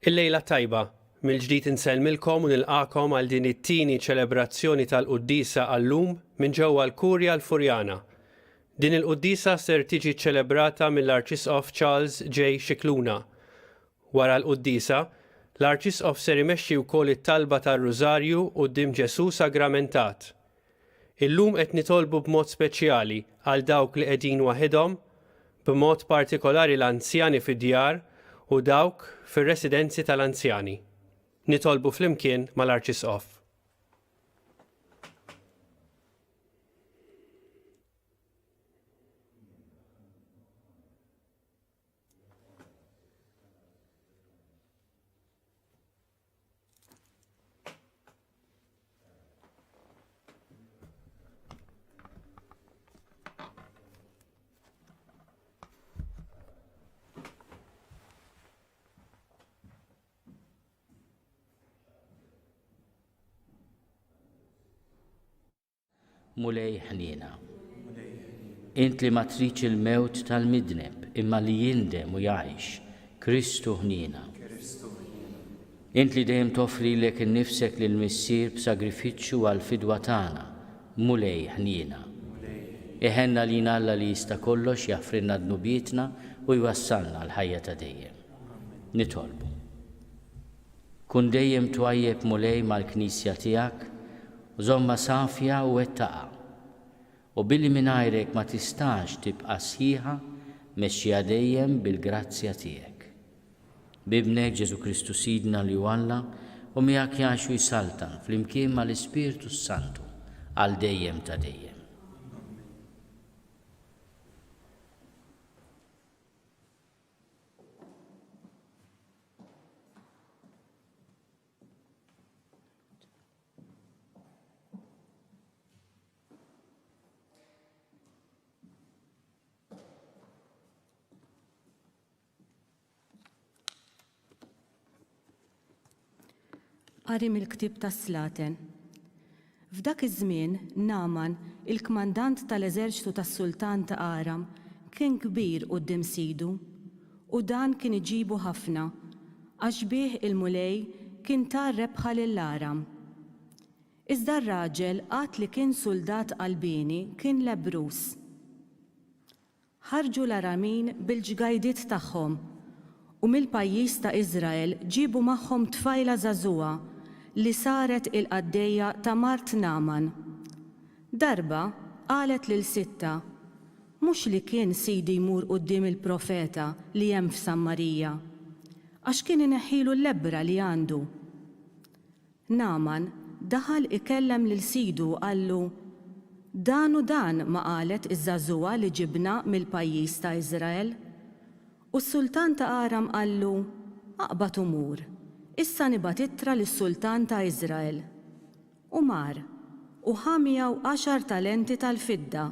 Il-lejla tajba, mill-ġdid insellmilkom u nilqakom għal din it-tieni ċelebrazzjoni tal-Quddiesa għallum minn ġewwa l-Kurja l-Furjana. Din il-Quddiesa ser tiġi ċelebrata mill-Arċisqof Charles J. Xikluna. Wara l-Quddiesa, l-Arċisqof ser imexxi wkoll it-talba tar-Rużarju quddiem Ġesu sagramentat. Illum qed nitolbu b'mod speċjali għal dawk li qegħdin waħedhom, b'mod partikolari l-anzjani fid-djar u dawk fir-residenzi tal-anzjani. Nitolbu flimkien mal-Arċisqof. Mulej ħnina. Int li ma triċ il-mewt tal-midneb imma li jindem u jgħix, Kristu ħnina. Int li dejjem toffri lek innifsek lil missier b'sagrifiċċju għal fidwa tagħna, mulej ħnina. Iħenna lina Alla li jista' kollox jaffrinna dnubietna u jwassalna l-ħajja ta' dejjem. Nitolbu. Kun dejjem twajjeb mulej mal-Knisja tiegħek, żomma safja u wettaqa, u billi mingħajrek ma tistax tibqa' sħiħa mexxija dejjem bil-grazzja tiegħek. Bibnek Ġesu Kristu Sidna li Alla u miegħek jgħixu jsaltan flimkien mal-Ispiritu Santu għal dejjem ta' dejjem. Qari mill-ktieb tas-Slaten. F'dak iż-żmien Naaman, il-kmandant tal-eżerċitu tas-Sultan ta' Aram, kien kbir quddiem sidu u dan kien iġibu ħafna għax bih il-mulej kien tar rebħa lill-Aram. Iżda r-raġel għad li kien soldat qalbini kien lebrus. Ħarġu l-Aramin bil-ġgajdiet tagħhom u mill-pajjiż ta' Iżrael ġibu magħhom tfajla żagħżugħa li saret il-qaddejja ta' Mart Naaman. Darba qalet lil sitta, mhux li kien sidi jmur quddiem il-profeta li hemm f'Sammarija, għax kien ineħħilu l-lebbra li għandu. Naaman daħal ikellem lil sidu qallu, dan u dan ma qalet iż-żagħżugħa li ġibna mill-pajjiż ta' Iżrael? U s-Sultan ta' Aram qallu, aqbad umur, issa nibgħat ittra lis-Sultan ta' Iżrael. U mar, u ħamijaw 10 talenti tal-fidda,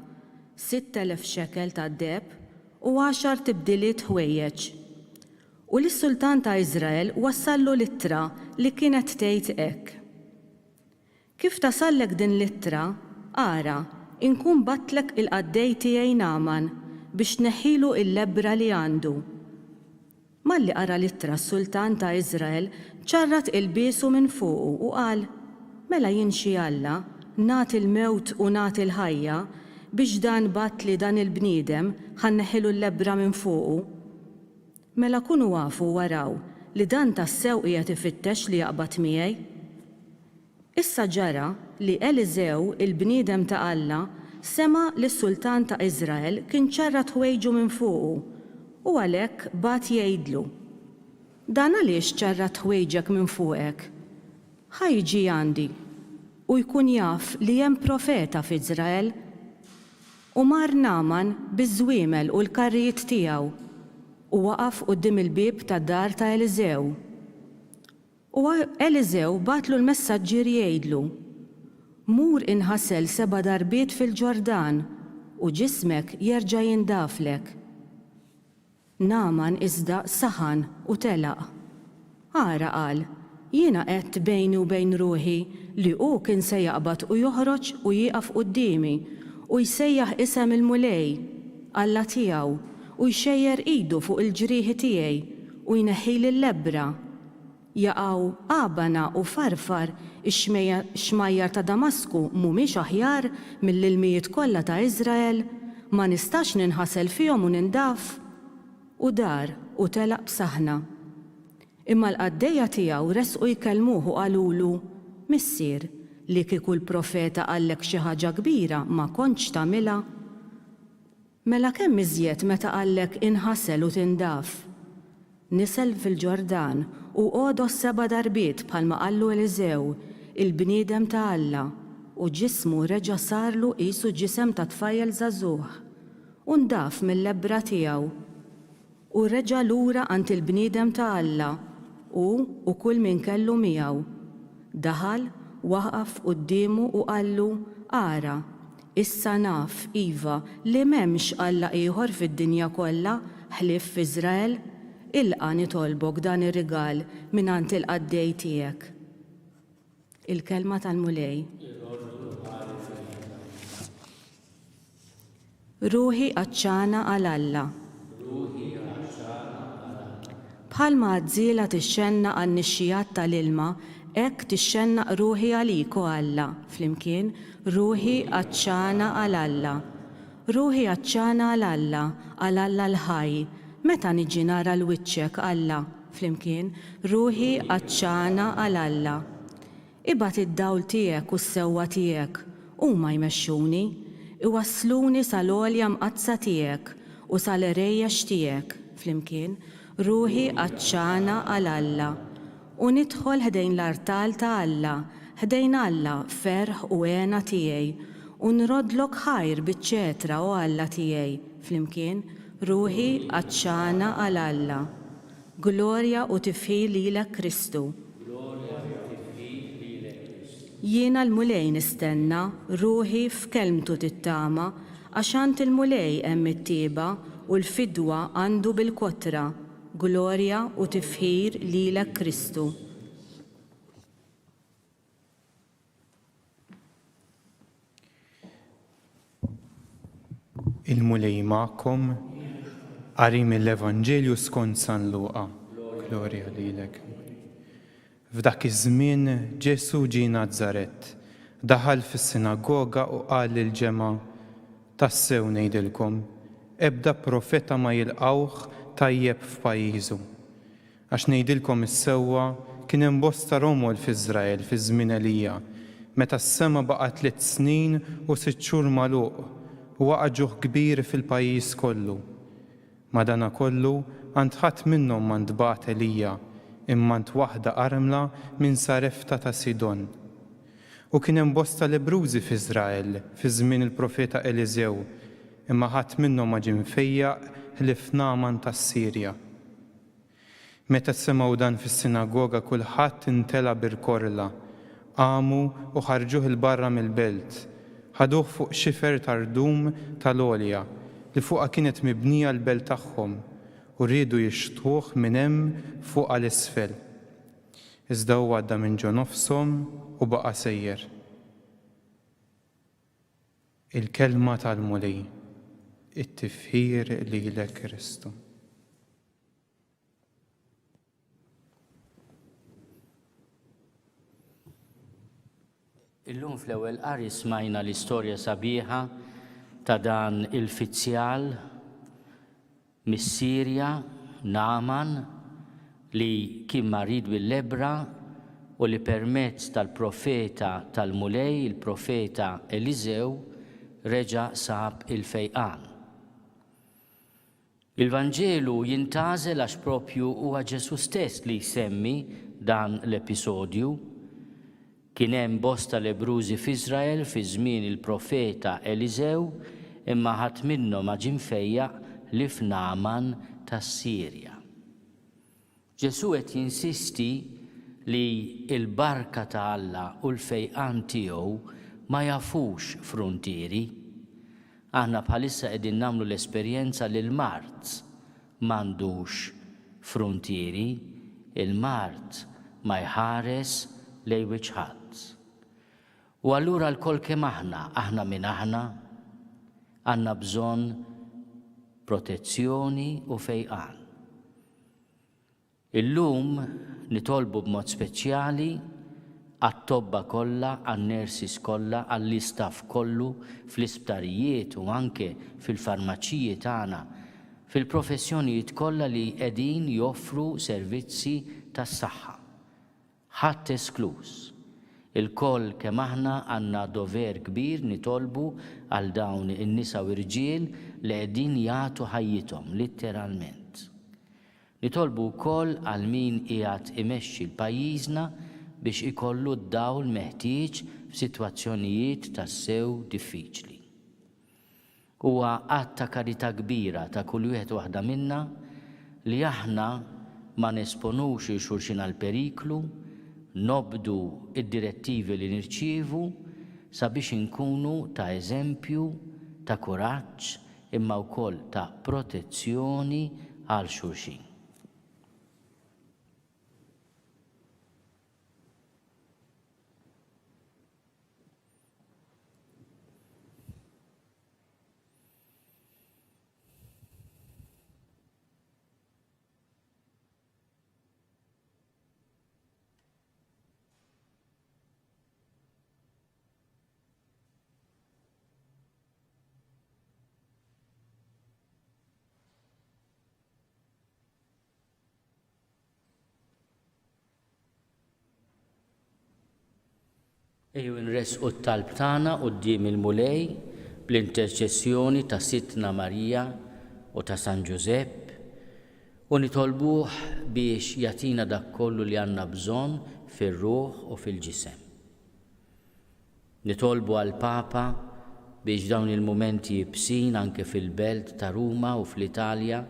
6,000 xekel tad-deb u 10 tibdiliet ħwejjeġ. U lis-Sultan ta' Iżrael wassallu littra li kienet tgħid hekk. Kif tasallek din littra, ara, inkun batlek il-qaddej tiegħi Naaman biex neħħilu il-lebbra li għandu. Malli qara littra s-Sultan ta' Iżrael ċarrat il-biesu minn fuqu u qal, mela jinxi Alla, nagħti il-mewt u nagħti l-ħajja biex dan batli dan il-bniedem ħanneħħilu l-lebbra minn fuqu. Mela kunu wafu waraw li dan tas-sew qiegħed ifittex li jaqbad miegħi. Issa ġara li Eliżew il-bniedem ta' Alla sema li s-Sultan ta' Iżrael kien ċarrat ħwejġu minn fuqu u għalhekk bat jgħidlu, dan għaliex ċarrat ħwejġek minn fuqek? Ħajġi għandi u jkun jaf li hemm profeta f'Iżrael. U mar Naaman biż-żwiemel u l-karrijiet tiegħu u waqaf quddiem il-bieb tad-dar ta' Eliżew. U Eliżew batlu l-messaġġier jgħidlu, mur inħassel 7 darbiet fil-Ġordan u ġismek jerġa' jindaflek. Naaman iżda saħan u telaq. Ara qal, jiena qed bejni u bejn ruħi li hu kien se jaqbad u joħroġ u jieqaf qudiemi u jsejjaħ isem il-mulej, Alla tiegħu, u jxejjer idu fuq il-ġrieħi tiegħi u jneħħili l-lebbra. Jaqgħu Abana u Farfar ix-xmajjar ta' Damasku mhumiex aħjar mill-ilmijiet kollha ta' Iżrael, ma nistax ninħasel fihom u nindaf. U dar u telaq b'saħħna. Imma l-qaddejja tiegħu resqu jkellmuh u qalulu: Missier, li kieku l-profeta qallek xi ħaġa kbira ma kontx tagħmilha. Mela kemm iżjed meta qallek inħasel u tindaf. Nisel fil-Ġordan u għodos 7 darbiet bħalma qallu Eliżew, il-bniedem ta' Alla, u ġismu reġa' sarlu qisu ġisem ta' tfajjel żagħżugħ, u ndaf mill-lebbra tiegħu. U reġa' lura għand il-bniedem ta' Alla u kull min kellu miegħu. Daħal, waqaf qudiemu u qallu: Ara, issa naf, iva, li m'hemmx Alla ieħor fid-dinja kollha ħlief f'Iżrael, ilqa' nitolbok dan ir-rigal mingħand il-qaddej tiegħek. Il-kelma tal-mulej. Ruħi għaċċana għal Alla. Bħalma għadżiela tixxenna għan-nixxijat tal-ilma, hekk tixxennaq ruħi għalik u Alla, flimkien ruħi għaċċana għal Alla. Ruħi għaċċana għal Alla, għal Alla l-ħaj. Meta niġi nara l-wiċċek Alla, flimkien ruħi għaċċana għal Alla. Ibgħat id-dawl tiegħek u s-sewwa tiegħek huma jmexxuni, iwassluni sal-għolja mqazza tiegħek u sal-erejjex tiegħek, flimkien ruħi għaċċana għal Alla. U nidħol ħdejn l-artal ta' Alla, ħdejn Alla ferħ u għena tiegħi, u nrodlok ħajr biċ-ċetra u Alla tiegħi, flimkien ruħi għaċċana għal Alla. Glorja u tifħir lilek Kristu. Jiena l-mulej nistenna, ruħi f'kelmtu tittama, għax għand il-mulej hemm it-tieba u l-fidwa għandu bil-kotra. Glorja u tifħir lilek Kristu. Il-mulej magħkom, qari mill-Evanġelju skont San Luqa. Glorja lilek. F'dak iż-żmien Ġesu ġie Nażarett, daħal fis-sinagoga u qal lill-ġemgħa: Tassew ngħidilkom, ebda profeta ma jilqawh tajjeb f'pajjiżu. Għax ngħidilkom is-sewwa kien hemm bosta romol f'Iżrael fi żmien Elija, meta s-sema baqa' 3 snin u 6 xhur magħluq u waqa' ġuħ kbir fil-pajjiż kollu. Madankollu għand ħadd minnhom ma ntbagħat Elija, imma ant waħda qarmla minn Sarefta ta' Sidon. U kien hemm bosta lebrużi f'Iżrael fi żmien il-profeta Eliżew, imma ħadd minnhom ma ġie mfejjaq ħlief Naaman tas-Sirja. Meta semgħu dan fis-sinagoga kulħadd intela bil-korla, qamu u ħarġuh il-barra mill-belt, ħaduh fuq xifer tardum tal-għolja li fuqha kienet mibnija l-belt tagħhom u rridu jixtuh minn hemm fuq l-isfel. Iżda huwa għadda minn ġo nofshom u baqa' sejjer. Il-kelma tal-mulej, it-tifħir lilek Kristu. Illum fl-ewwel qari smajna l-istorja sabiħa ta' dan il-fizzjal mis-Sirja, Naaman, li kien marid bil-lebbra u li permezz tal-profeta tal-mulej, il-profeta Eliżew, reġa' sab il-fejqan. Il-Vanġelu jintażel għax propju huwa Ġesu stess li jsemmi dan l-episodju. Kien hemm bosta lebrużi f'Iżrael fi żmien il-profeta Eliżew, imma ħadd minnhom ma ġie mfejjaq li f'Naaman tas-Sirja. Ġesu qed jinsisti li l-barka ta' Alla u l-fejqan tiegħu ma jafux fruntieri. Aħna bħalissa qegħdin nagħmlu l-esperjenza li l-Mart m'għandux fruntieri, il-Mart ma jħares lejn wiċċ ħadd. U allura l-kol kemm aħna minn aħna għandna bżonn protezzjoni u fejqan. Illum nitolbu b'mod speċjali għat-tobba kollha, għan-nurses kollha, għall-istaff kollu fl-isptarijiet u anke fil-farmaċiji tagħna, fil-professjonijiet kollha li qegħdin joffru servizzi tas-saħħa. Ħadd esklus. Il-koll kemm aħna għandna dover kbir nitolbu għal dawn in-nisa u irġiel li qegħdin jagħtu ħajjithom litteralment. Nitolbu wkoll għal min qiegħed imexxi l-pajjiżna biex ikollu d-dawl meħtieġ f'sitwazzjonijiet tassew diffiċli. Huwa qatt ta' karità kbira ta' kull wieħed waħda minna li aħna ma nesponux il-xulxin għal periklu, nobdu id-direttivi li nirċievu sabiex inkunu ta' eżempju, ta' kuraġġ, imma wkoll ta' protezzjoni għal xulxin. Ejju nresqu t-talb tagħna quddiem il-mulej bl-interċessjoni ta' Sittna Marija u ta' San Giuseppe u nitolbuh biex jagħtina dak kollu li għandna bżonn fir-ruħ u fil-ġisem. Nitolbu għall-Papa biex dawn il-mumenti jibsin anke fil-belt ta' Ruma u fl-Italja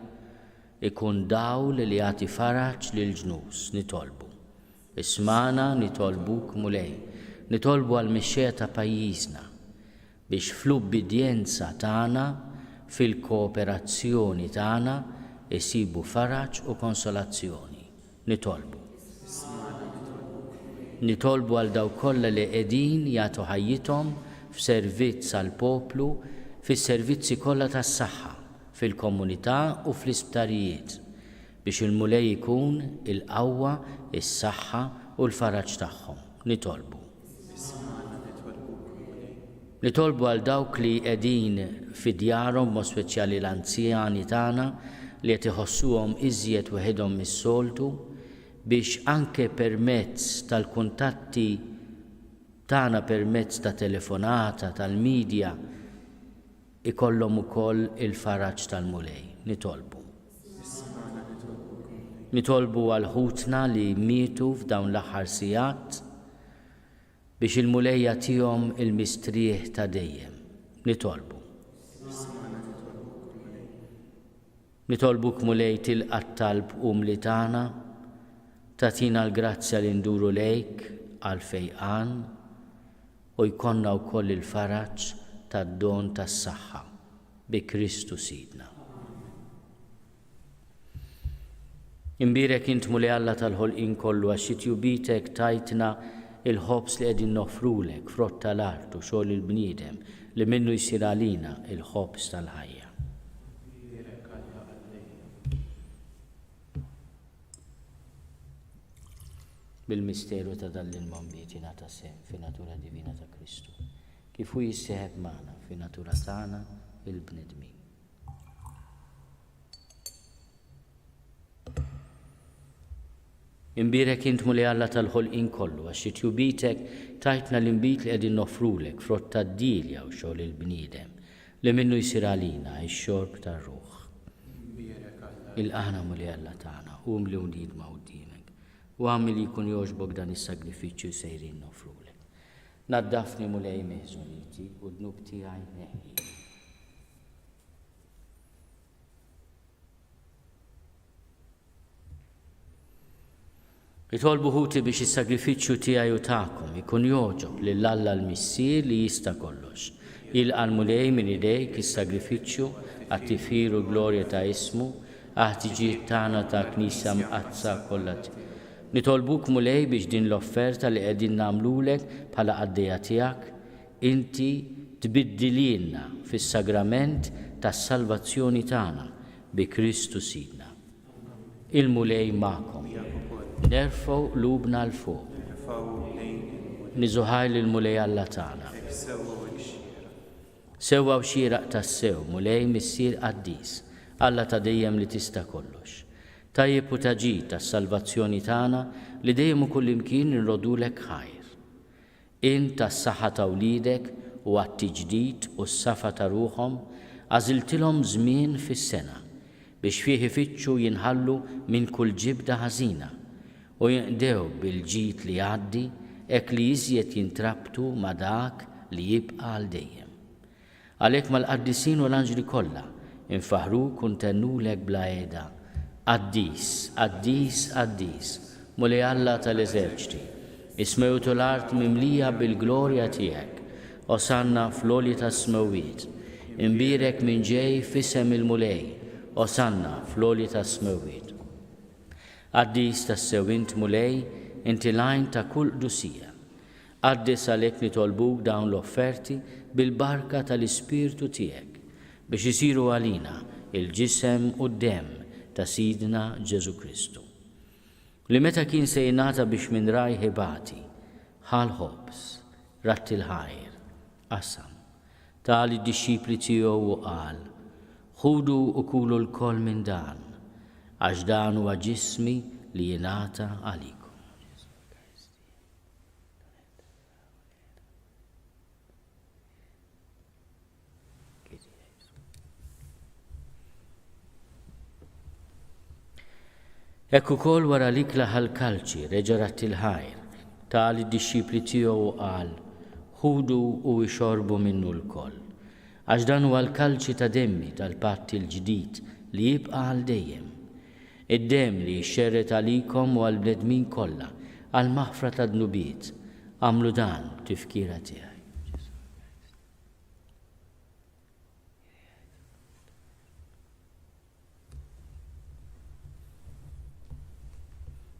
ikun dawl li jagħti faraġġ lill-ġnus. Nitolbu. Ismana nitolbuk mulej. Nitolbu għal-mixxejja ta' pajjiżna biex fl-ubbidjenza tagħna fil-kooperazzjoni tagħna isibu faraġġ u konsolazzjoni. Nitolbu. Nitolbu għal dawk kollha li qegħdin jagħtu ħajjithom f'servizz għall-poplu, fis-servizzi kollha tas-saħħa, fil-komunità u fl-isptarijiet biex il-mulej ikun il-qawwa, is-saħħa u l-faraġġ tagħhom. Nitolbu. Nitolbu għal dawk li qegħdin fi djarhom mod speċjali l-anzjani tagħna li qed iħossuhom iżjed weħidhom mis-soltu biex anke permezz tal-kuntatti tagħna permezz ta' telefonata tal-midja ikollhom ukoll il-faraġġ tal-mulej. Nitolbu. Nitolbu għal ħutna li mietu f'dawn l-aħħar sigħat biex il-mulej jagħtihom il-mistrieħ ta' dejjem. Nitolbu. Nitolbuk mulej tilqa' t-talb umli tagħna, tagħtina l-grazzja li nduru lejk għal fejqan u jkollna wkoll il-faraġġ tad-don tas-saħħa bi Kristu Sidna. Imbirek int mulej Alla tal-ħolqien kollu għax jitjubitek tajtna il-ħobs li qegħdin nofrulek frott tal-art u xogħol il-bniedem li minnu jsir għalina il-ħobs tal-ħajja. Bil-misteru ta' dal-il-mombiet jingħata sehem fi natura divina ta' Kristu, kif hu jissieħeb magħna fi natura tagħna il-bnedmin. Imbirek int mulej Alla tal-ħolqien kollu għax jitjubitek tajtna l-inbit li qegħdin nofrulek frott tad-dilja u xogħol il-bniedem li minnu jsir għalina x-xorb tar-ruħ. Il-qaħna mulej Alla tagħna li unidma quddiemek u għammi li jkun jogħġbok dan is-sagrifiċċju sejrin nofrulek. Naddafni mulej meħżuniti u d-dnub tiegħi neħi. Nitolbu ħuti biex is-sagrifiċċju tiegħi u tagħkom ikun jogħġob lil Alla l-Missier li jista' kollox. Jilqa' l-mulej minn idejk is-sagrifiċċju għat-tifir u glorja ta' ismu, għat-tiġijiet tagħna ta' Knisja mqazza kollha. Nitolbuk mulej biex din l-offerta li qegħdin nagħmlulek bħala qaddejja tiegħek, inti tbiddililna fis-sagrament tas-salvazzjoni tagħna bi Kristu Sidna. Il-mulej magħkom. Nerfgħu qlubna l-fuq. Niżuħaj lill-mulej Alla tagħna. Sewwa xieraq tas-sew mulej missier Quddies, Alla ta' dejjem li tista' kollox. Tajjeb u taġid tas-salvazzjoni tagħna li dejjem u kullimkien nrodulek ħajr. Int tas-saħħa ta' wliedek u għat-tiġdid u s-safa ta' ruħhom għażiltilhom żmien fis-sena biex fih ifittxu jinħallu minn kull ġibda ħażina u jinqdew bil-ġid li jgħaddi hekk li iżjed jintrabtu ma' dak li jibqa' għal dejjem. Għalhekk mal-qaddisin u l-anġli kollha infaħruk u ntennulek bla għeda. Quddies, Quddies, Quddies, mulej Alla tal-eżerċiti, ismewtu l-art mimlija bil-glorja tiegħek, osanna fl-għolji tas-smewwiet, imbirek minn ġej f'isem il-mulej, osanna fl-għolji tas-smewwiet. Quddies tas-sewwint mulej, inti lajn ta' kull qdusija. Quddies għalhekk nitolbuk dawn l-offerti bil-barka tal-Ispirtu tiegħek biex isiru għalina il-ġisem u d-demm ta' Sidna Ġesu Kristu. Li meta kien se jingħata biex minn raj ħibati, ħal ħobs, ratti l-ħajr, qasam, tal id-dixxipli tiegħu u qal, ħudu u kulu l-koll minn dan, għax dan huwa ġismi li jingħata għalikom. Ekk ukoll wara l-ikla ħal-kalċi reġa' ratti l-ħajr, tal id-dixxipli tiegħu u qal, ħudu u ixorbu minnu l-koll, għax dan huwa l-kalċi ta' demmi tal-patt il-ġdid li jibqa' għal dejjem. Id-demm li jxerret għalikom u għall-bnedmin kollha għal maħfra ta' dnubiet, għamlu dan tifkira tiegħi.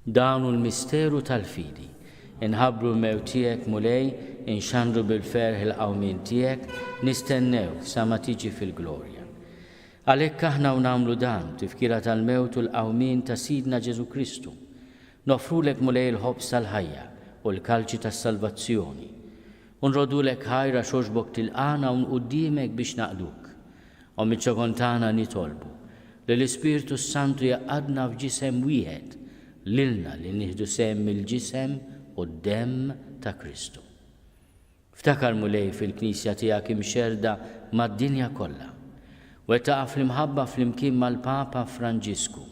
Dawn l-misteru tal-fidi, inħabbru l-mewt tiegħek mulej, inxandru bil-ferħ il-qawmien tiegħek, nistennew sa ma tiġi fil-glorja. Għalhekk aħna nagħmlu dan tifkira tal-mewt u l-qawmien ta' Sidna Ġesu Kristu. Nofrulek mulej il-ħobs tal-ħajja u l-kalċi tas-salvazzjoni. Unrodulek ħajra xoġbok tilqana u nquddimek biex naqduk. U miċ-ċokontana nitolbu li l-Ispirtu Santu jaqadna f'ġisem wieħed lilna li nieħdu sehem mill-ġisem u d-demm ta' Kristu. Ftakar mulej fil-Knisja tiegħek imxerda mad-dinja kollha. Wettaq fl-imħabba fl-imkien mal-Papa Franġisku.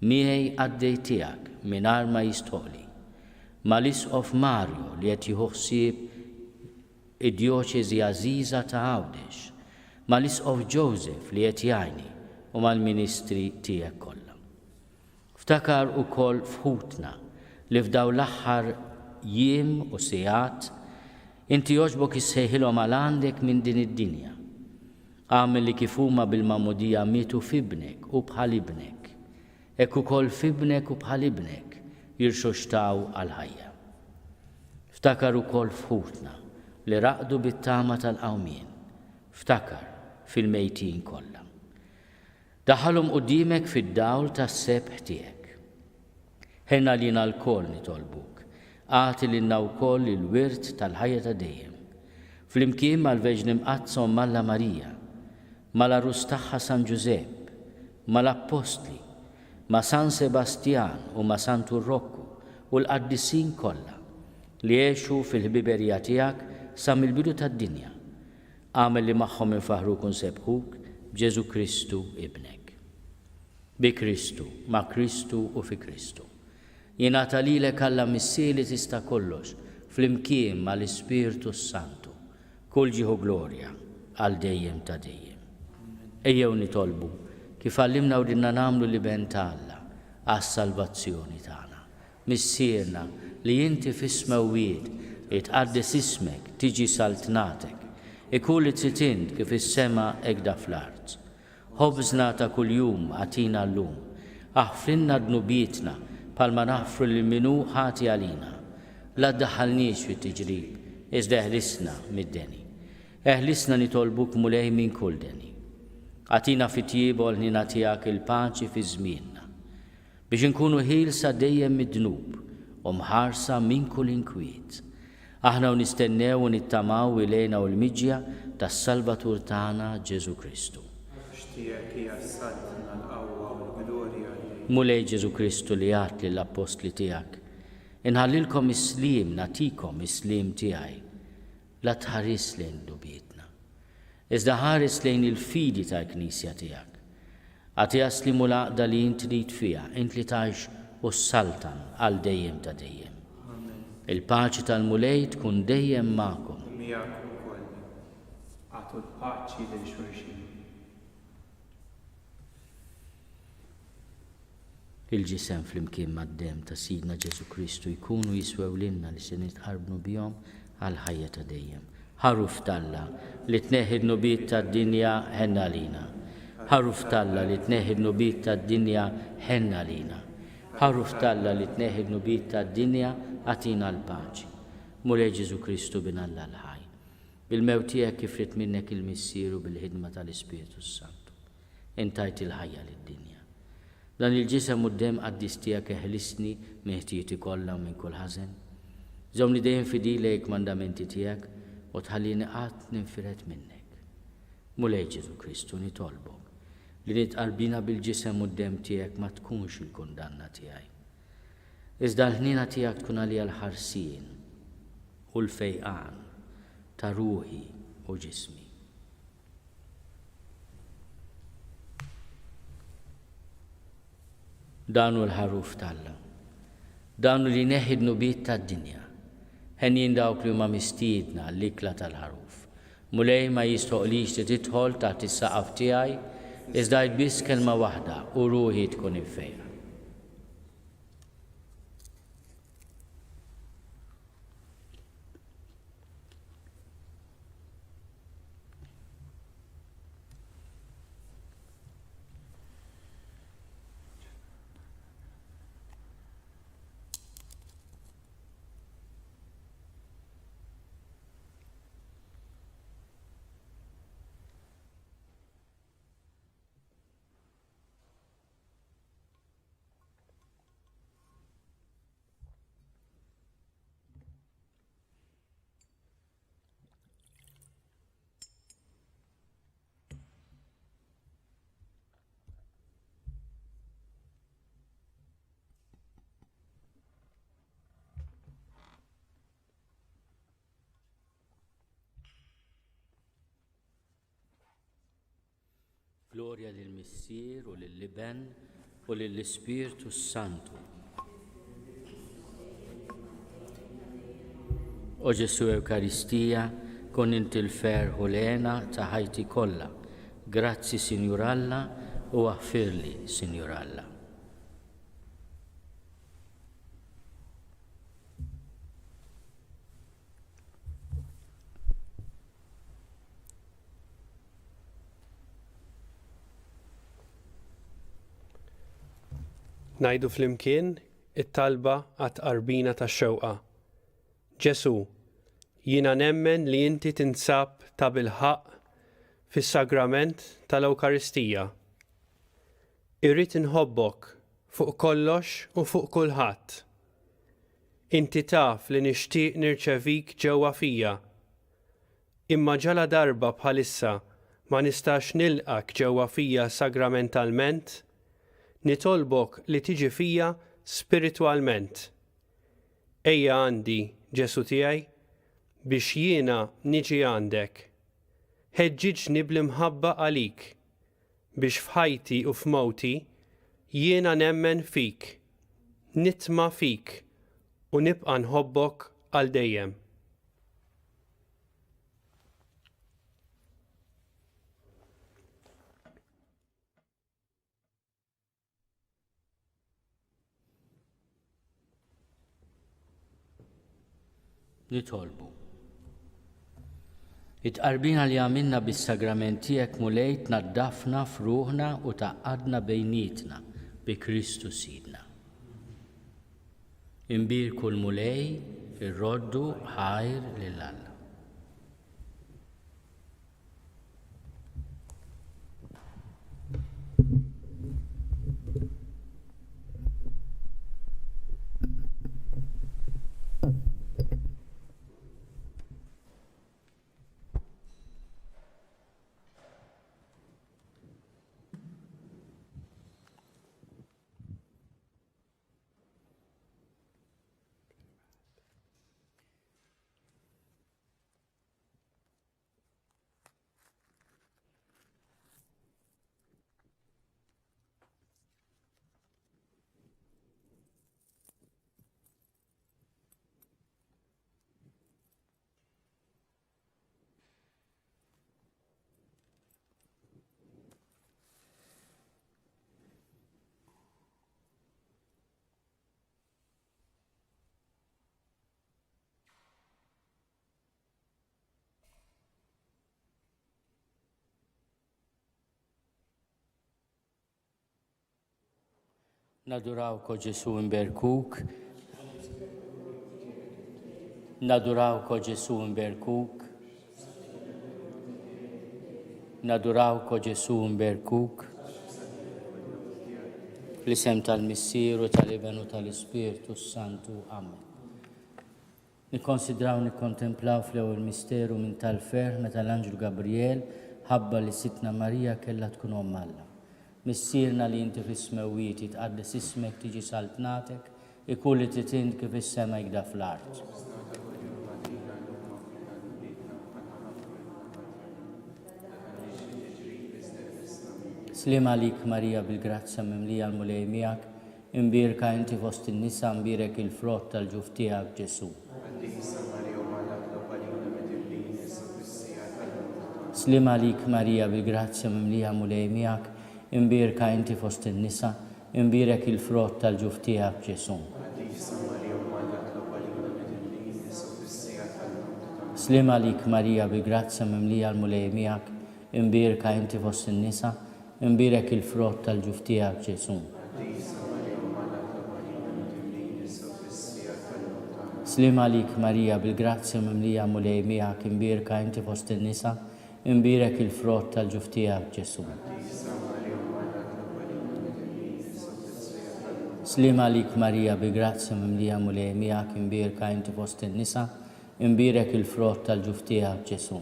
Miegħi għaddej tiegħek mingħajr ma jistħoli. Mal-Isqof Marju li qed jieħu ħsieb id-djoċeżi għażiża ta' Għawdex. Mal-Isqof Joseph li qed jgħinni u mal-Ministri tiegħek kollha. Ftakar ukoll fħutna li f'daw l-aħħar jiem u sigħat inti jogħġbok issejħilhom għal għandek minn din id-dinja. Għamel li kif huma bil-magħmudija mietu f'ibnek u bħal ibnek, hekk ukoll f'ibnek u bħal ibnek jirxoxtaw għal ħajja. Ftakar ukoll fħutna li raqdu bit-tama tal-qawmien. Ftakar fil-mejtin kollha. Daħalhom quddiemek fid-dawl tas-sebħ tiegħek. Ħenna lina l-koll nitolbuk, għati lilna wkoll il-wirt tal-ħajja ta' dejjem. Flimkien mal-Verġni Mqazza u Malla Marija, mal-Arus tagħha San Giuseppe, mal-Appostli, ma' San Sebastian u ma' San Turrokku u l-qaddisin kollha li jgħixu fil-ħbiberija tiegħek sa mill-bidu tad-dinja. Għamel li magħhom infaħruk u nsebħuk b'Ġesu Kristu ibnek. Bi Kristu, ma' Kristu u fi Kristu. Jingħata lilek Alla missieri tista' kollox flimkien mal-Ispirtu Santu. Kull ġieħu glorja għal dejjem ta' dejjem. Ejjew nitolbu kif għallimna u dinna nagħmlu li ben ta' Alla għas-salvazzjoni tagħna. Missierna li inti fis-smewwiet itqaddes ismek tiġi saltnatek. Ikun li tritint kif is-sema hekk fl-art. Ħobżna ta' kuljum għatina llum. Aħfrinna dnubietna palma naħfru lil minu ħati għalina. La ddaħħalniex fit-tiġrib, iżda eħlisna mid-deni. Eħlisna nitolbuk mulej minn kull deni. Għatina fit-tjieb u l-ħnina tiegħek il-paċi fi żmienna. biex inkunu ħilsa dejjem mid-dnub u mħarsa minn kull inkwiet. Aħna nistennew u nittamaw ilejna u l-miġja tas-Salvatur tagħna Ġesu Kristu. Mulej Ġesu Kristu li għat lill-apostli tiegħek, inħallilkom is-slim, natikom is-slim tiegħi, la tħares lejn dubietna. Iżda ħares lejn il-fidi tal-Knisja tiegħek. Għatija slimu laqda li int trid fiha, int li tgħix u s-saltan għal dejjem ta' dejjem. Il-paċi tal-mulej tkun dejjem magħkom. Għatu l-paċi lil xulxin. Il-ġisem flimkien mad-dem ta' Sidna Ġesu Kristu jkunu jiswew lilna li se nitqarbnu bihom għal ħajja ta' dejjem. Ħaruf talla li tneħħi n-nubiet tad-dinja ħenna lina. Ħaruf talla li tneħħi n-nubiet tad-dinja ħenna lina. Ħaruf talla li tneħħi n-nubiet tad-dinja għatina l-paċi. Mulej Ġesu Kristu bin Alla l-ħaj. Bil-mewt tiegħek kif rid minnek il-missieru bil-ħidma tal-Ispiritu Santu. Intajt il-ħajja lid-dinja. Dan il-ġisem u d-dem qaddis tiegħek eħlisni minn ħtieti kollha u minn kull ħażen. Żomni dejjem fidilek mandamenti tiegħek u tħallini qatt ninfiret minnek. Mulej Ġesu Kristu nitolbok li nitqarbina bil-ġisem u d-dem tiegħek ma tkunx il-kundanna tiegħi. Iżda l-ħnina tiegħek tkun għalija l-ħarsien u l-fejqan ta' ruħi u ġismi. Danu l-ħaruf talla, danu li neħid nubiet tad-dinja, ħenjin dawk li huma mistiedna l-ikla tal-ħaruf. Mulej ma jistoqlix li tidħol taħt is-saqaf tiegħi, iżda biss kelma waħda u ruħi tkun infejqa. Gloria lill-Missier u lill-Liben u lill-Ispiritu Santu. O Ġesu Eukaristija, kun inti l-fer u lena ta' ħajti kollha. Grazzi Sinjur Alla u aħfirli Sinjur Alla. Najdu flimkien it-talba għat-qarbina tax-xewqa. Ġesu, jiena nemmen li inti tinsab ta' bil-ħaq fis-sagrament tal-Ewkaristija. Irrid inħobbok fuq kollox u fuq kulħadd. Inti taf li nixtieq nirċevik ġewwa fija. Imma ġala darba bħalissa ma nistax nilqak ġewwa fija sagramentalment, nitolbok li tiġi fija spiritwalment. Ejja għandi, Ġesu tiegħi, biex jiena niġi għandek. Ħeġġiġni bl-imħabba għalik, biex f'ħajti u f'mowti jiena nemmen fik, nitma fik u nibqa' nħobbok għal dejjem. Nitolbu. It-qarbina li għamilna bis-sagrament tiegħek mulej tnaddafna f'ruħna u taqqadna bejnietna bi Kristu Sidna. Imbirku l-mulej irroddu ħajr lil Alla. Nadurawko Ġesu imberkuk. Nadurawko Ġesu imberkuk. Nadurawko Ġesu imberkuk. Fl-isem tal-Missieru, tal-Ibnu, tal-Ispiritu Santu. Amen. Nikkonsidraw, nikkontemplaw fl-ewwel misteru minn tal-ferħ meta l-Anġlu Gabriel ħabba li Sitna Marija kellha tkun omm Alla. Missierna li inti fis-smewwiet jitqaddes ismek tiġi saltnatek, ikun li titind kif is-sema jgda fl-art. Slim għalik Marija bil-grazzja mimlija l-mulej miegħek, imbirka inti fost in-nisa, imbirek il-frott tal-ġuf tiegħek Ġesu. Slim għalik Marija bil-grazzja mimlija l-mulej miegħek, imbirka inti fost in-nisa, imbirek il-frott tal-ġuf tiegħek Ġesu. Slim għalik Marija bil-grazzja mimlija l-mulej miegħek, imbirka inti fost in-nisa, imbirek il-frott tal-ġuf tiegħek Ġesu. Slim għalik Marija bil-grazzja mimlija l-mulej miegħek, imbirka inti fost in-nisa, imbirek il-frott tal-ġuf tiegħek Ġesu. Slim għalik Marija bil-grazzja mimlija l-mulej miegħek, imbirka inti fost in-nisa, imbirek il-frott tal-ġuf tiegħek Ġesu.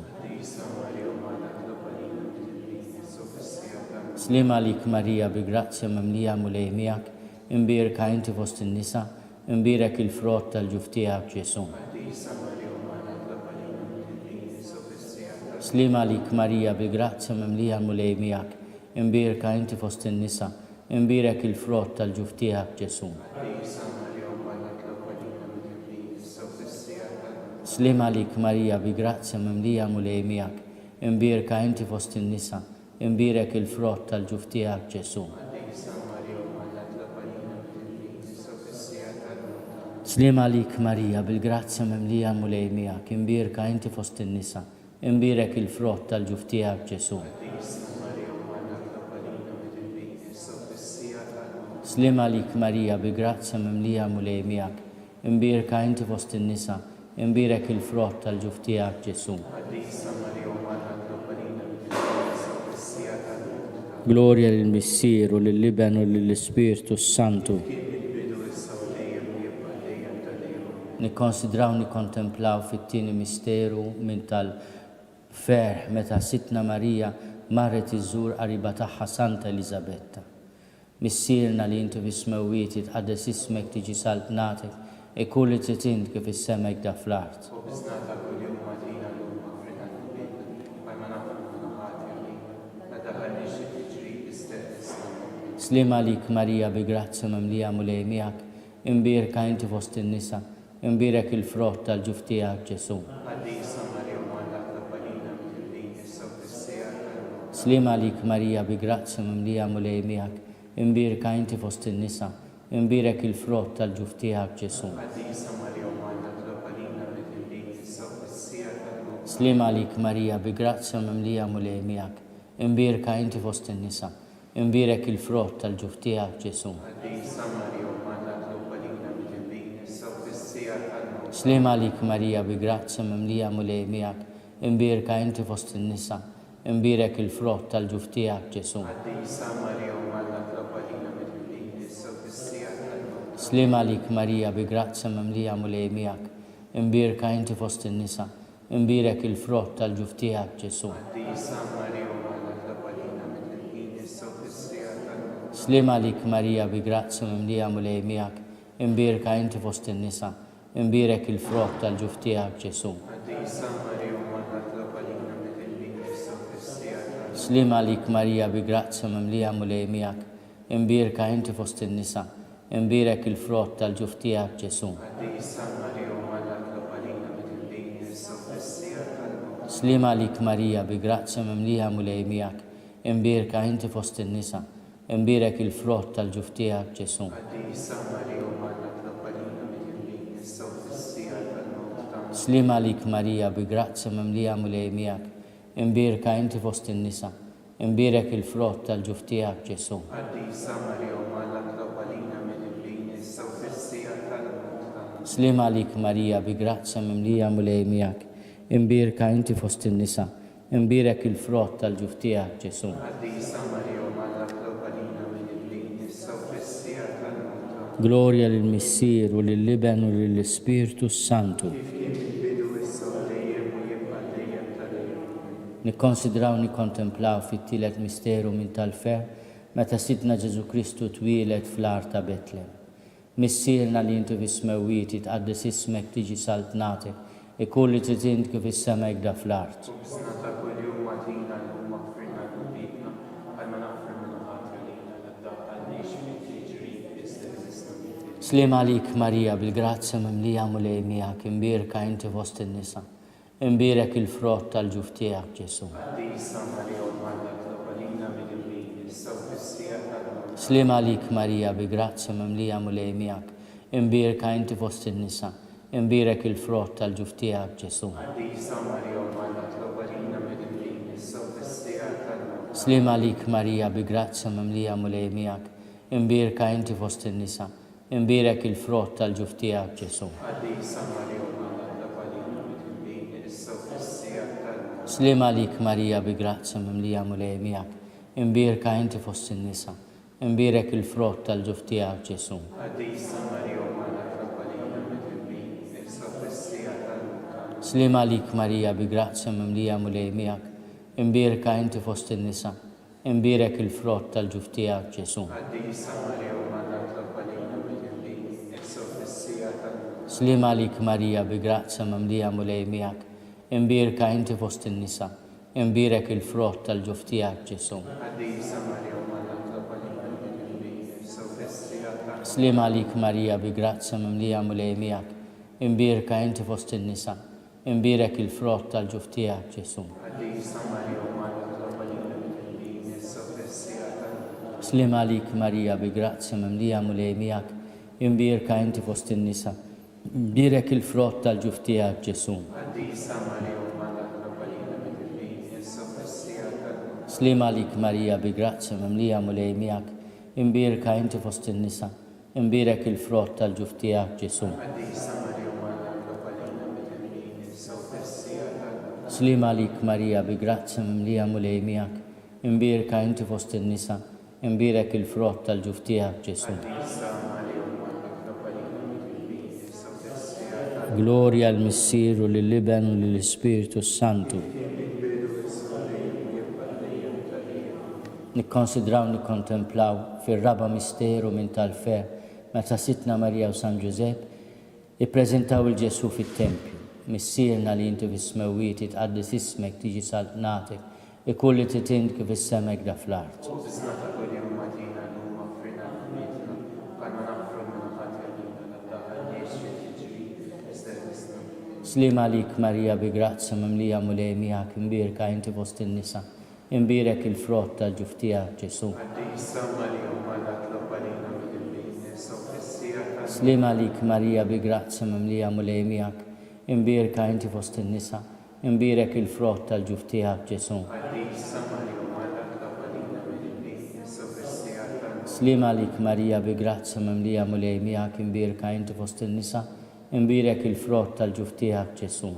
Slim għalik Marija bil-grazzja mimlija l-mulej miegħek, imbirka inti fost in-nisa, imbirek il-frott tal-ġuf tiegħek Ġesu. Slim għalik Marija bil-grazzja mimlija l-mulej miegħek, imbirka inti fost in-nisa, imbirek il-frott tal-ġuf tiegħek Ġesu. Slim għalik Marija bil-grazzja mimlija l-mulej miegħek, imbirka inti fost in-nisa, imbirek il-frott tal-ġuf tiegħek Ġesu. Slim għalik Marija bil-grazzja mimlija l-mulej miegħek, imbirka inti fost in-nisa, imbirek il-frott tal-ġuf tiegħek Ġesu. Slim għalik Marija bil-grazzja mimlija l-mulej miegħek, imbirka inti fost in-nisa, imbirek il-frott tal-ġuf tiegħek Ġesu. Gloria lill-Missieru, lill-Ibnu, lill-Ispiritu Santu. Nikkonsidraw, nikkontemplaw fit-tieni misteru minn tal-ferħ meta Sitna Marija marret iżżur qariba tagħha Santa Elisabetta. Missierna li inti fis-smewwiet jitqaddes ismek tiġi saltnatek, ikun li titind kif is-sema jgda fl-art. Slim għalik Marija bil-grazzja mimlija l-mulej miegħek, imbirka inti fost in-nisa, imbirek il-frott tal-ġuf tiegħek Ġesu. Slim għalik Marija bil-grazzja mimlija l-mulej miegħek, imbirka inti fost in-nisa, imbirek il-frott tal-ġuf tiegħek Ġesu. Slim għalik Marija bil-grazzja mimlija l-mulej miegħek, imbirka inti fost in-nisa, imbirek il-frott tal-ġuf tiegħek Ġesu. Slim għalik Marija bil-grazzja mimlija l-mulej miegħek, imbirka inti fost in-nisa, imbirek il-frott tal-ġuf tiegħek Ġesu. Slim għalik Marija bil-grazzja mimlija l-mulej miegħek, imbirka inti fost in-nisa, imbirek il-frott tal-ġuf tiegħek Ġesu. Slim għalik Marija bil-grazzja mimlija l-mulej miegħek, imbirka inti fost in-nisa, imbirek il-frott tal-ġuf tiegħek Ġesu. Slim għalik Marija bil-grazzja mimlija l-mulej miegħek, imbirka inti fost in-nisa, imbirek il-frott tal-ġuf tiegħek Ġesu. Slim għalik Marija bil-grazzja mimlija l-mulej miegħek, imbirka inti fost in-nisa, imbirek il-frott tal-ġuf tiegħek Ġesu. Slim għalik Marija bil-grazzja mimlija l-mulej miegħek, imbirka inti fost in-nisa, imbirek il-frott tal-ġuf tiegħek Ġesu. Slim għalik Marija bi grazza mimlija mulej miegħek, imbirka inti fost in-nisa, imbirek il-frott tal-ġuf tiegħek Ġesu. Gloria lill-Missier u lill-Liben u lill-Ispirtu Santu. Nikkonsidraw nikkontemplaw fit-tielet misteru minn tal-fer meta Sidna Ġesu Kristu twieled fl-art ta' Betlem. Missierna li inti fis-smewwiet tqaddes ismek tiġi saltnatek e kull li trid int kif is-sema jgda fl-art. Slim għalik Marija bil-grazza mimlija mulej miegħek, imbirka inti fost in-nisa, imbirek il-frott tal-ġuf tiegħek Ġesu. Slim għalik Marija bi grazza mimlija mulej miegħek, imbirka inti fost in-nisa, imbirek il-frott tal-ġuf tiegħek Ġesu. Slim għalik Marija bi grazza mimlija mulej miegħek, imbirka inti fost in-nisa, imbirek il-frott tal-ġuf tiegħek Ġesu. Slim għalik Marija bi grazza mimlija mulej miegħek, imbirka inti fost in-nisa, imbirek il-frott tal-ġuf tiegħek Ġesu. Slim għalik Marija bi grazza mimlija mulej miegħek, imbirka inti fost in-nisa, imbirek il-frott tal-ġuf tiegħek Ġesu. Slim għalik Marija bi grazza mimlija mulej miegħek, imbirka inti fost in-nisa, imbirek il-frott tal-ġuf tiegħek Ġesu. Slim għalik Marija bi grazza mimlija mulej miegħek, imbirka inti fost in-nisa, imbirek il-frott tal-ġuf tiegħek Ġesu. Slim għalik Marija bi grazza mimlija mulej miegħek, imbirka inti fost in-nisa, imbirek il-frott tal-ġuf tiegħek Ġesu. Slim għalik Marija bi grazza mimlija mulej miegħek, imbirka inti fost in-nisa, imbirek il-frott tal-ġuf tiegħek Ġesu. Slim għalik Marija bi grazza mimlija mulej miegħek, imbirka inti fost in-nisa, imbirek il-frott tal-ġuf tiegħek Ġesu. Gloria al-Missier u lill-Liben u lill-Ispirtu Santu. Nikkonsidraw nikkontemplaw fir-raba misteru minn tal-fer meta Sitna Marija u San Ġusepp ippreżentaw il-Ġesu fit-Tempju. Missierna li inti fis-smewwiet tqaddis ismek tiġi saltnatek e kull li trid int kif is-sema jgda fl-art. Slim għalik Marija bi grazza mimlija mulej miegħek, imbirka inti fost in-nisa, imbirek il-frott tal-ġuf tiegħek Ġesu. Slim għalik Marija bi grazza mimlija mulej miegħek, imbirka inti fost in-nisa, imbirek il-frott tal-ġuf tiegħek Ġesu. Slim għalik Marija bi grazza mimlija mulej miegħek, imbirka inti fost in-nisa, imbirek il-frott tal-ġuf tiegħek Ġesu.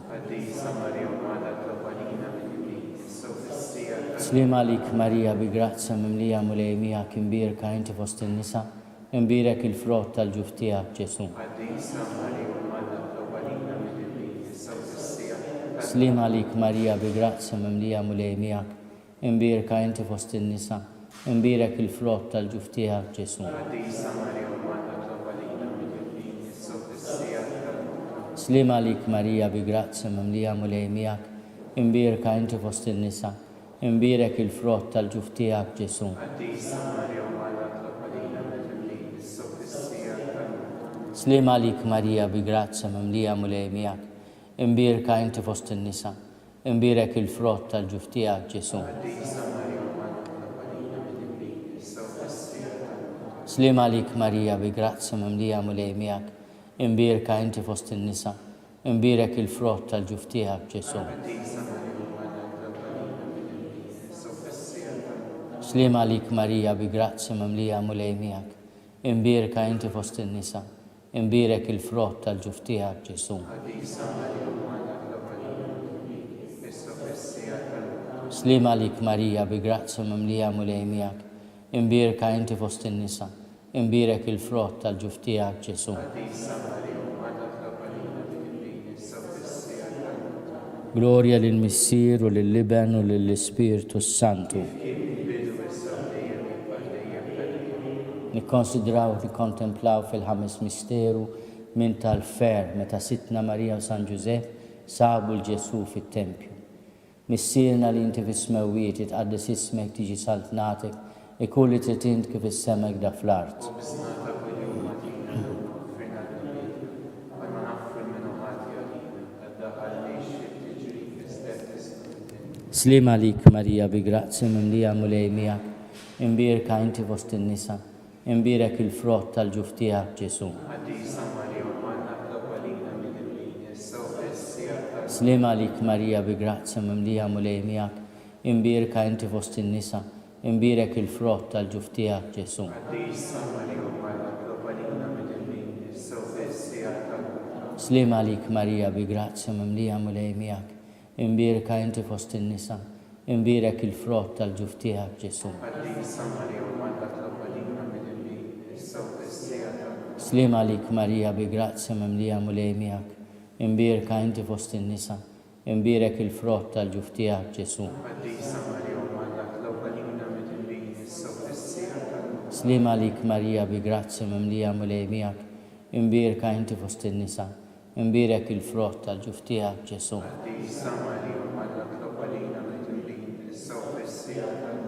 Slim għalik Marija bi grazza mimlija mulej miegħek, imbirka inti fost in-nisa, imbirek il-frott tal-ġuf tiegħek Ġesu. Slim għalik Marija bi grazza mimlija mulej miegħek, imbirka inti fost in-nisa, imbirek il-frott tal-ġuf tiegħek Ġesu. Slim għalik Marija bi grazza mimlija mulej miegħek, imbirka inti fost in-nisa, imbirek il-frott tal-ġuf tiegħek Ġesu. Slim għalik Marija bi grazza mimlija mulej miegħek, imbirka inti fost in-nisa, imbirek il-frott tal-ġuf tiegħek Ġesu. Slim għalik Marija bi grazza mimlija mulej miegħek, imbirka inti fost in-nisa, imbirek il-frott tal-ġuf tiegħek Ġesu. Slim għalik Marija bi grazza mimlija mulej miegħek, imbirka inti fost in-nisa, imbirek il-frott tal-ġuf tiegħek Ġesu. Slima lik Marija bi grazza mimlija mulej miegħek, imbirka inti fost in-nisa, imbirek il-frott tal-ġuf tiegħek Ġesu. Gloria lill-Missier u lill-Iben u lill-Ispirtu Santu. Nikkonsidraw u nikkontemplaw fil-ħames misteru minn tal-fer meta Sitna Marija u San Ġusepp sabu l-Ġesu fit-Tempju. Missierna li inti fis-smewwiet jitqaddes ismek tiġi saltnatek ikun li trid int kif is-semek da fl-art. Slima lik Marija bi grazzi mimlija mulej miegħek, imbirka inti fost in-nisa, imbirek il-frott tal-ġuf tiegħek Ġesu. Slima lik Marija bi grazzi mimlija mulej miegħek, imbirka inti fost in-nisa, imbirek il-frott tal-ġuf tiegħek Ġesu. Slima lik Marija bi grazzi mimlija mulej miegħek, imbirka inti fost in-nisa, imbirek il-frott tal-ġuf tiegħek Ġesu. Slima lik Marija bi grazzi mimlija mulej miegħek, imbirka inti fost in-nisa, imbirek il-frott tal-ġuf tiegħek Ġesu. Slima lik Marija bi grazzi mimlija mulej miegħek, imbirka inti fost in-nisa, imbirek il-frott tal-ġuf tiegħek Ġesu.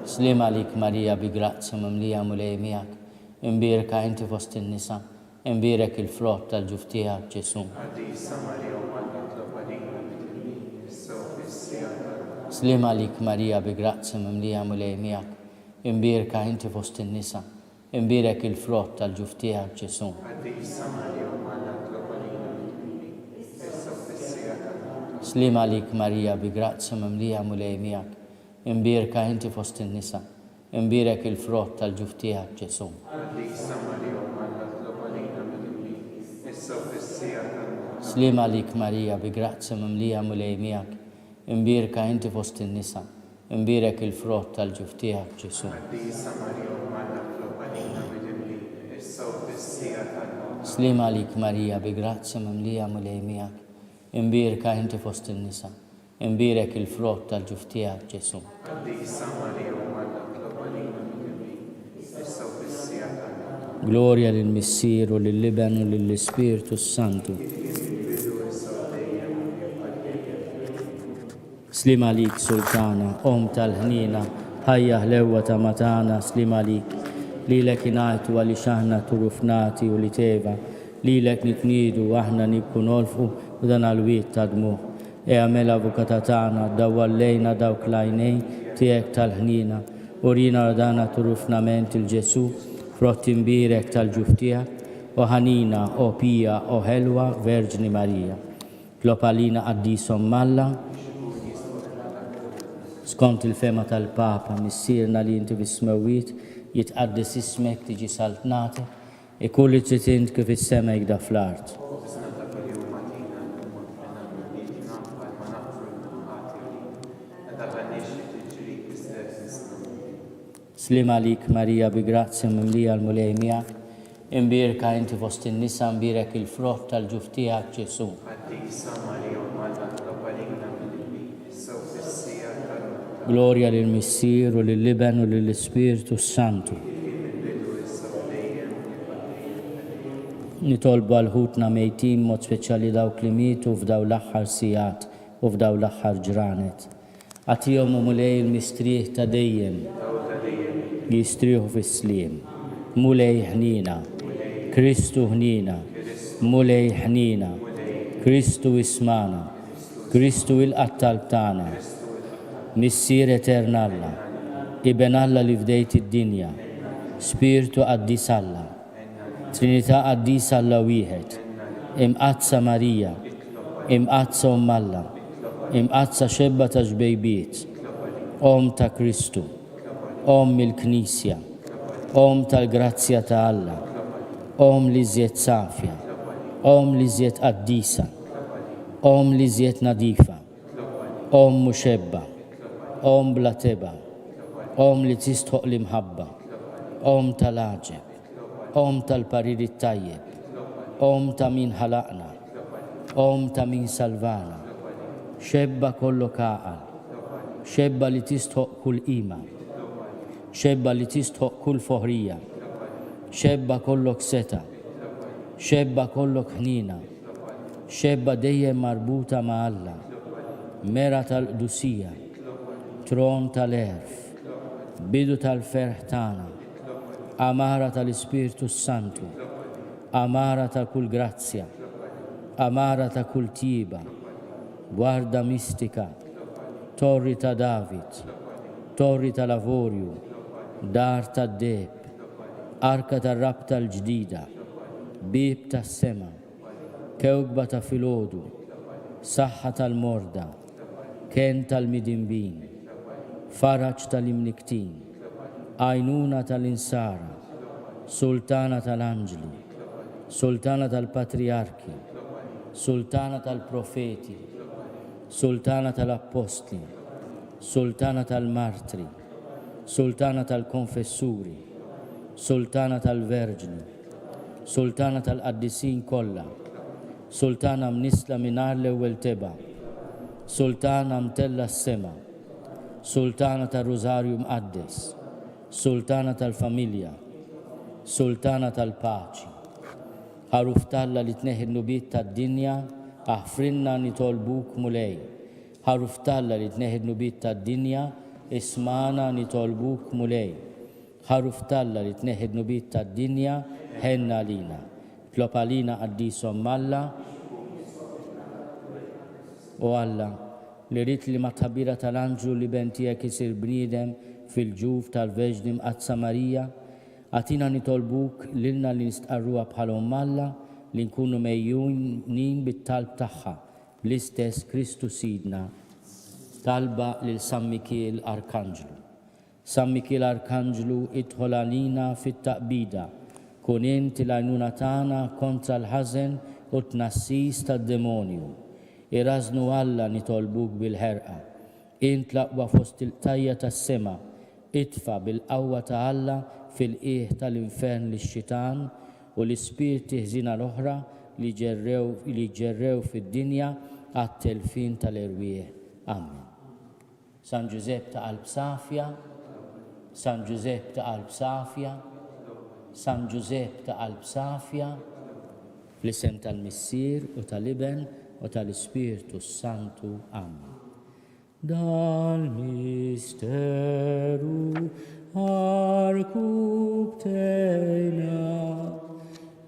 Slima lik Marija bi grazzi mimlija mulej miegħek, imbirka inti fost in-nisa, imbirek il-frott tal-ġuf tiegħek Ġesu. Slima lik Marija bi grazzi mimlija mulej miegħek, imbirka inti fost in-nisa, imbirek il-frott tal-ġuf tiegħek Ġesu. Slima lik Marija bi grazzi mimlija mulej miegħek, imbirka inti fost in-nisa, imbirek il-frott tal-ġuf tiegħek Ġesu. Slima lik Marija bi grazzi mimlija mulej miegħek, imbirka inti fost in-nisa, imbirek il-frott tal-ġuf tiegħek Ġesu. Slima lik Marija bi grazzi mimlija mulej miegħek, imbirka inti fost in-nisa, imbirek il-frott tal-ġuf tiegħek Ġesu. Gloria lill-Missier u lill-Iben u lill-Ispirtu Santu. Slima lik Sultana, Om tal-ħnina, ħajja ħlewwa ta' matana, slima lik. Lilek ingħajtu għali xaħna turufnati u li teva, lilek nitnidu aħna nibku nolfu u dan għal-wiet ta' dmuħ. Għamel avukata tagħna dawwallejna dawk l-għajnejn tiegħek tal-ħnina, urina radana turufnament il-Ġesu, frott imbirek tal-ġuf tiegħek, o ħanina, o pija, o ħelwa, Verġni Marija. Klopalina qaddisom Malla, skont il-fema tal-Papa, missierna li inti bis-smewwiet, jitqaddes ismek tiġi saltnatek, ikun li trid int kif is-semek da fl-art. Slima lik Marija bi grazzi mimlija l-mulej miegħek, imbirka inti fost in-nisa, imbirek il-frott tal-ġuf tiegħek Ġesu. Gloria lill-Missier u lill-Iben u lill-Ispirtu Santu. Nitolbu għal-ħutna mejtin mod speċjali dawk li mietu f'daw l-aħħar sigħat u f'daw l-aħħar ġranet. Għatihom u mulej il-mistrieħ ta' dejjem jistrieħu fis-sliem. Mulej ħnina, Kristu ħnina, mulej ħnina, Kristu ismana, Kristu il-qattal tagħna. Missier eterna Alla, Iben Alla li fdejt id-dinja, Spiritu qaddis Alla, Trinità qaddis Alla wieħed, imqazza Marija, imqazza Alla, imqazza xebba ta' ġbejbiet, Om ta' Kristu, Om il-Knisja, Om tal-Grazzja ta' Alla, Om li żjed safja, li żiet Quddiesa, li żiet nadifa, muxebba, bla teba, li tistħoq l-imħabba, tal-aġeb, tal-pariri tajjeb, ta' min ħalaqna, ta' min salvana, xebba kollok għaqal, xebba li tistħoq kull qima, xebba li tistħoq kull foħrija, xebba kollok seta, xebba kollok ħnina, xebba dejjem marbuta ma' Alla, mera tal-qdusija, tron tal-erf, bidu tal-ferħ tagħna, amara tal-Ispirtu Santu, amara ta' kull grazzja, amara ta' kull tjiba, guarda mistika, torri ta' David, torri ta' lavorju, dar ta' deb, arka ta' rabta l-ġdida, bib ta' sema, kewkba ta' filodu, saħħa tal-morda, ken tal-midinbin, faraġ tal-imniktin, għajnuna tal-insara, sultana tal-anġli, sultana tal-patriarki, sultana tal-profeti, sultana tal-apostli, sultana tal-martri, sultana tal-konfessuri, sultana tal-verġni, sultana tal-qaddisin kollha, sultana mnisla minar l-ewwel teba, sultana mtella s-sema, sultana tal-Rużarju mqaddes, sultana tal-familja, sultana tal-paċi. Ħaruf talla li tneħħi nubiet tad-dinja, aħfrinna nitolbuk mulej. Ħaruf talla li tneħħi nubiet tad-dinja, ismana nitolbuk mulej. Ħaruf talla li tneħħi nubiet tad-dinja, ħenna lina. Tlob għalina Quddieshom Alla u Alla li rrit li ma' tħabbira tal-anġlu li bentijek isir bniedem fil-ġuf tal-Veġdi mqazza Marija, għatina nitolbuk lilna li nistqarruha bħalhom Alla li nkunu mejjunin bit-talb tagħha l-istess Kristu Sidna. Talba lil San Mikiel Arkanġlu. San Mikiel Arkanġlu idħol għalina fit-taqbida, kun inti l-għajnuna tagħna kontra l-ħażen u tnassis tad-demonju. Irażnu Alla nitolbuk bil-ħerqa. Int l-aqwa fost il-tajja tas-sema, itfa bil-qawwa ta' Alla fil-qiegħ tal-infern lix-xitan u l-ispirti ħżina l-oħra li ġerrew fid-dinja għat-telfin tal-erwieħ. Amen. San Giuseppe ta' qalb safja, San Giuseppe ta' qalb safja, San Giuseppe ta' qalb safja, fl-isem tal-Missier u tal-Iben u tal-Ispirtu Santu. Amen. Dal-misteru arkubtejna,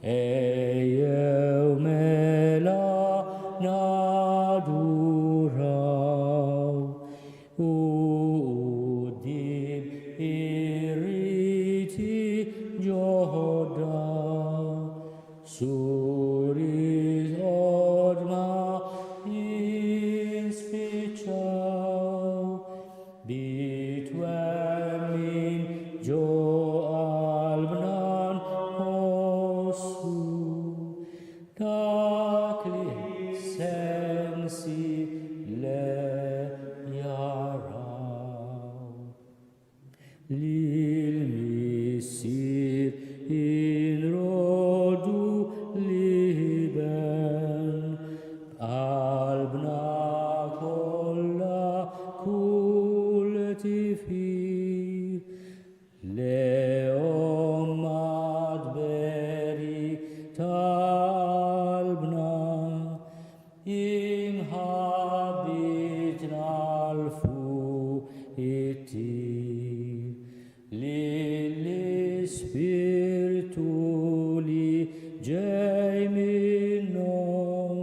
ejjew mela naduraw, u qudiem ir-riti ġodda, suri odma jispiċċaw, bitwemmin ġo qalbna nħossu, dak li sensi le jaraw. Lil-Missier inrodu liben, qalbna kollha kull tifħir, lehom madberi talbna, imħabbitna l-fuq it-tir, lill-Ispirtu li ġej minnhom,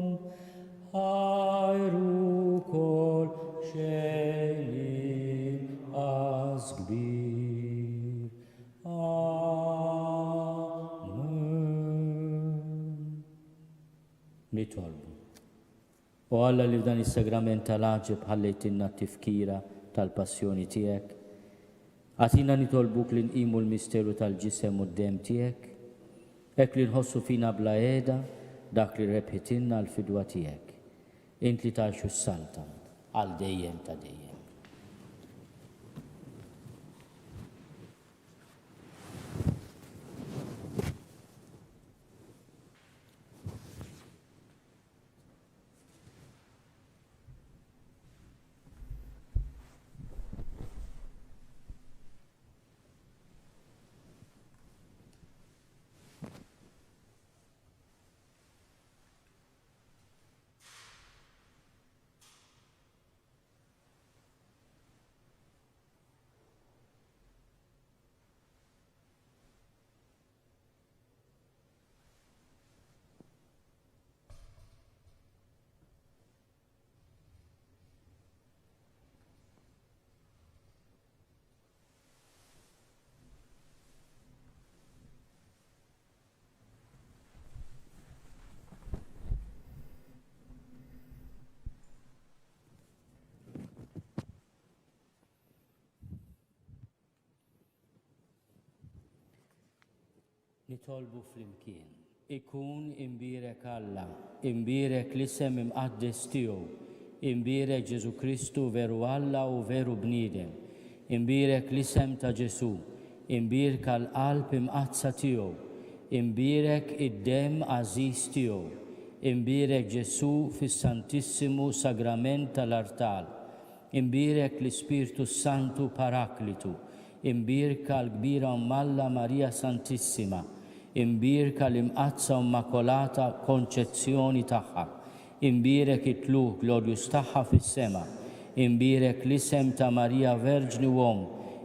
ħajru kol xejn inqas kbir. Amen. Nitolbu. U Alla li f'dan is-sagrament tal-aġeb ħallejtilna t-tifkira tal-passjoni tiegħek, għatina nitolbuk li nqimu l-misteru tal-ġisem u d-dem tiegħek, hekk li nħossu fina bla qiegħda dak li rebħitinna l-fidwa tiegħek. Int li tgħixu s-salta għal dejjem ta' dejjem. Nitolbu flimkien. Ikun imbirek Alla, imbirek l-isem imqaddes tiegħu, imbirek Ġesu Kristu veru Alla u veru bniedem, imbirek l-isem ta' Ġesu, imbirek l-qalb imqazza tiegħu, imbirek id-dem għażiż tiegħu, imbirek Ġesu fis-Santissimu Sagrament tal-Artal, imbirek l-Ispirtu Santu Paraklitu, imbirka l-kbira Alla Marija Santissima, imbirka l-imqazza Immakolata Konċezzjoni tagħha, imbirek it-tluq glorjus tagħha fis-sema, imbirek l-isem ta' Marija Verġni Uom,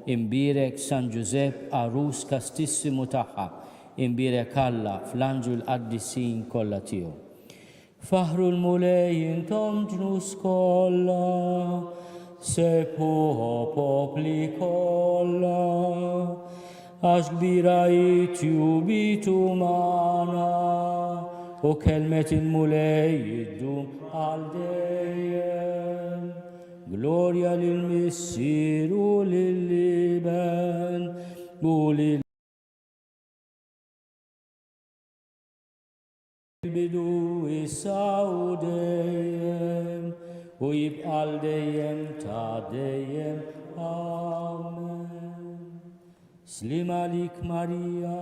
imbirek San Giuseppe Arus Kastissimu tagħha, imbirek Alla fl-anġu l-qaddisin kollha tiegħu. Faħru l-mulej intom ġnus kollha, sepu popli kollha, għax kbira bitu mana, u kelmet il-mulej jiddum għal dejjem. Gloria lil-Missieru lil-Liben, u lil-bidu issa u dejjem, u jibqal dejjem ta' dejjem. Amen. Slim għalik Marija,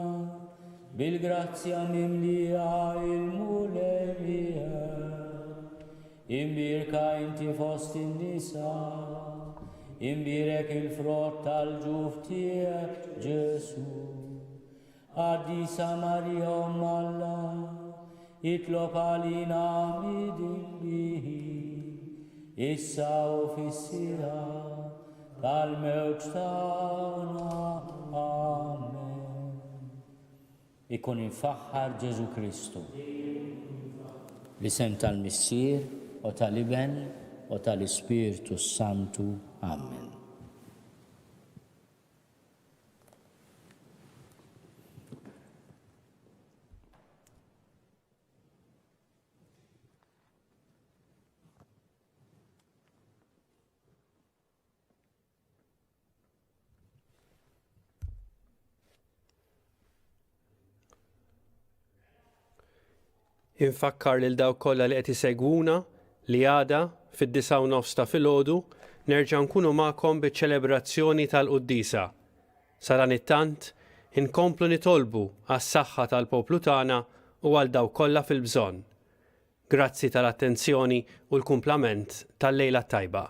bil-grazzja mimlija il-mulejja, imbirka inti fost in-nisa, imbirek il-frott tal-ġuf tiegħek Ġesu. Quddiesa Marija Umm Alla, itlob għalina midin bihi, issa u fis-sira tal-mewt tagħna. Amen. Ikun infaħħar Ġesu Kristu. L-isem tal-Missier u tal-Iben u tal-Ispirtu Santu. Amen. Infakkar lil dawk kollha li qed isegwuna li għada fid-9:09 ta' filgħodu nerġa' nkunu magħkom biċ-ċelebrazzjoni tal-Quddiesa. Sa dan it-tant inkomplu nitolbu għas-saħħa tal-poplu tagħna u għal dawk kollha fil-bżonn. Grazzi tal-attenzjoni u l-kumplament tal-lejla tajba.